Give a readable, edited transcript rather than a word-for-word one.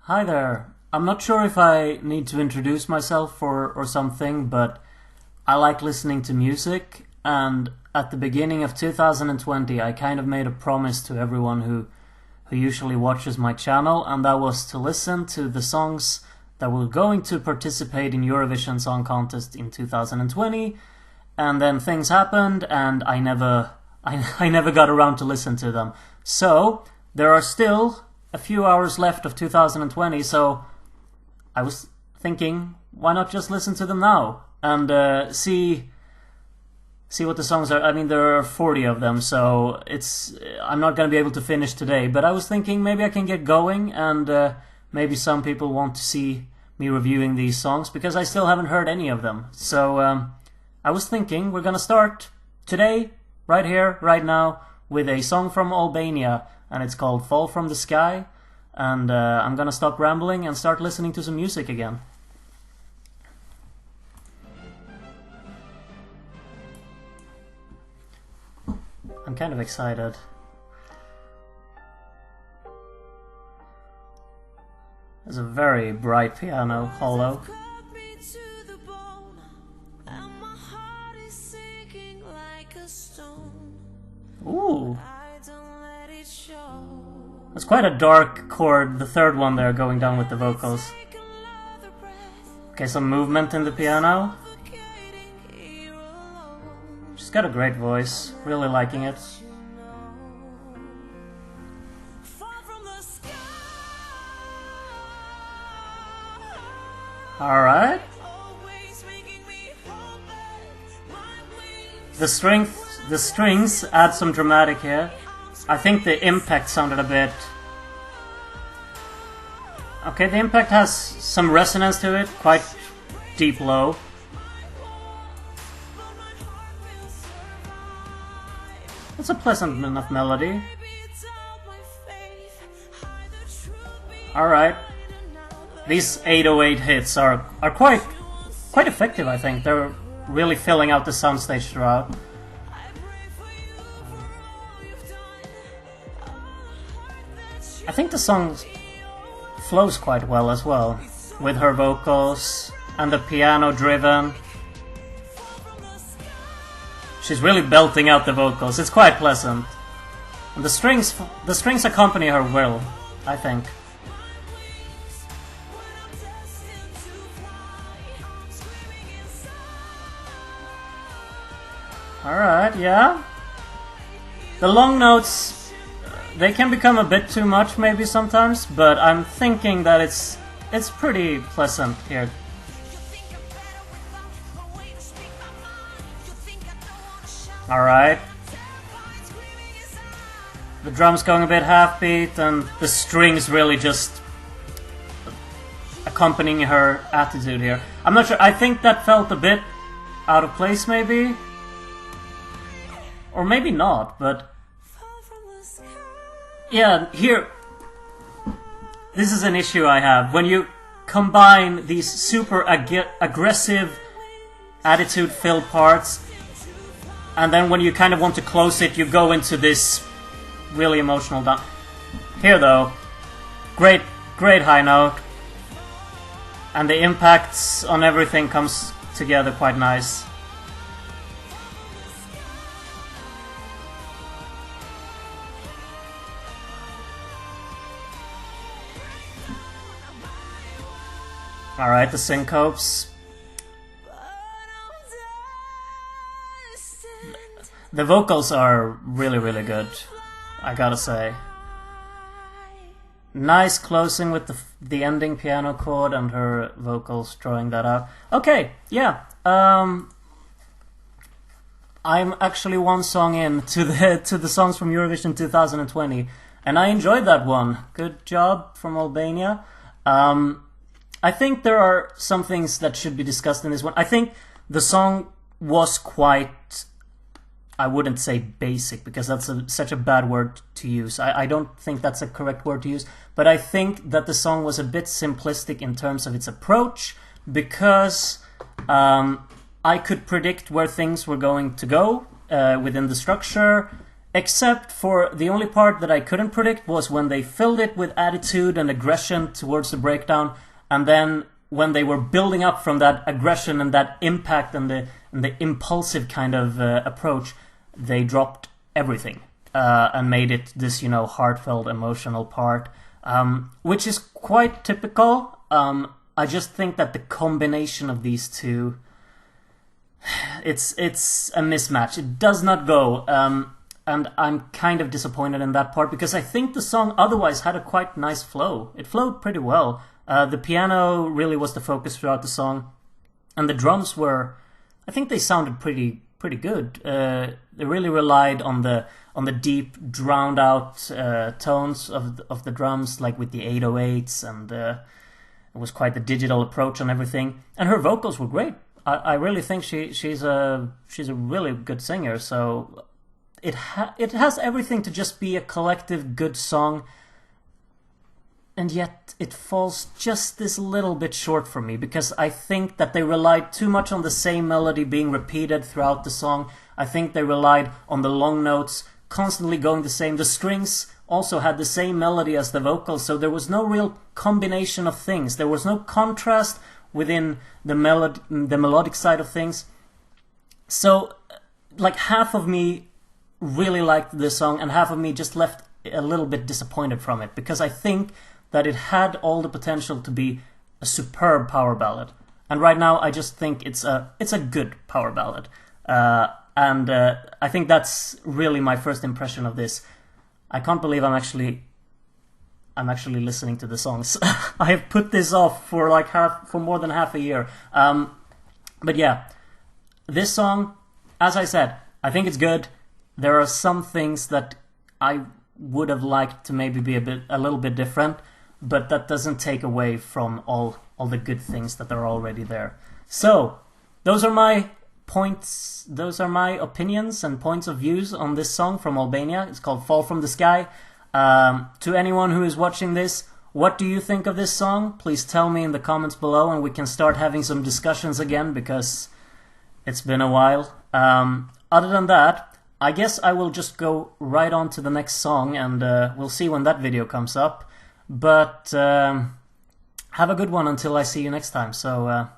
Hi there. I'm not sure if I need to introduce myself or something, but I like listening to music, and at the beginning of 2020 I kind of made a promise to everyone who usually watches my channel, and that was to listen to the songs that were going to participate in Eurovision Song Contest in 2020, and then things happened and I never I never got around to listen to them. So there are still a few hours left of 2020, so I was thinking, why not just listen to them now and see what the songs are. I mean, there are 40 of them, so I'm not going to be able to finish today, but I was thinking maybe I can get going, and maybe some people want to see me reviewing these songs, because I still haven't heard any of them. So I was thinking we're going to start today, right here, right now, with a song from Albania, and it's called Fall from the Sky, and I'm going to stop rambling and start listening to some music again. I'm kind of excited. There's a very bright piano, hollow. Ooh. That's quite a dark chord, the third one there, going down with the vocals. Okay, some movement in the piano. She's got a great voice, really liking it. Alright. The strings add some dramatic here. I think the impact sounded a bit... Okay, the impact has some resonance to it, quite deep low. It's a pleasant enough melody. Alright. These 808 hits are quite effective, I think. They're really filling out the soundstage throughout. I think the song flows quite well as well, with her vocals and the piano driven. She's really belting out the vocals. It's quite pleasant. And the strings accompany her well, I think. Alright, yeah. The long notes, they can become a bit too much maybe sometimes, but I'm thinking that it's pretty pleasant here. Alright. The drums going a bit half beat, and the strings really just accompanying her attitude here. I'm not sure, I think that felt a bit out of place maybe. Or maybe not, but... Yeah, here... This is an issue I have. When you combine these super aggressive, attitude-filled parts, and then when you kind of want to close it, you go into this really emotional down. Here though, great high note, and the impacts on everything comes together quite nice. Alright, the syncopes. The vocals are really, really good, I gotta say. Nice closing with the ending piano chord and her vocals drawing that out. Okay, yeah. I'm actually one song in to the songs from Eurovision 2020, and I enjoyed that one. Good job from Albania. I think there are some things that should be discussed in this one. I think the song was quite... I wouldn't say basic, because that's such a bad word to use. I don't think that's a correct word to use. But I think that the song was a bit simplistic in terms of its approach, because I could predict where things were going to go within the structure. Except for the only part that I couldn't predict was when they filled it with attitude and aggression towards the breakdown, and then when they were building up from that aggression and that impact and the impulsive kind of approach, they dropped everything and made it this, heartfelt, emotional part, which is quite typical. I just think that the combination of these two, it's a mismatch. It does not go. And I'm kind of disappointed in that part, because I think the song otherwise had a quite nice flow. It flowed pretty well. The piano really was the focus throughout the song, and the drums were, I think they sounded pretty good. They really relied on the deep, drowned out tones of the drums, like with the 808s, and it was quite the digital approach on everything. And her vocals were great. I really think she's a really good singer. So it has everything to just be a collective good song, and yet it falls just this little bit short for me, because I think that they relied too much on the same melody being repeated throughout the song. I think they relied on the long notes constantly going the same. The strings also had the same melody as the vocals, so there was no real combination of things. There was no contrast within the melodic side of things. So, like, half of me really liked this song, and half of me just left a little bit disappointed from it, because I think that it had all the potential to be a superb power ballad, and right now I just think it's a good power ballad, and I think that's really my first impression of this. I can't believe I'm actually listening to the songs. I have put this off for more than half a year, but yeah, this song, as I said, I think it's good. There are some things that I would have liked to maybe be a little bit different, but that doesn't take away from all the good things that are already there. So, those are my points, those are my opinions and points of views on this song from Albania. It's called Fall From The Sky. To anyone who is watching this, what do you think of this song? Please tell me in the comments below, and we can start having some discussions again, because it's been a while. Other than that, I guess I will just go right on to the next song, and we'll see when that video comes up. But have a good one until I see you next time. So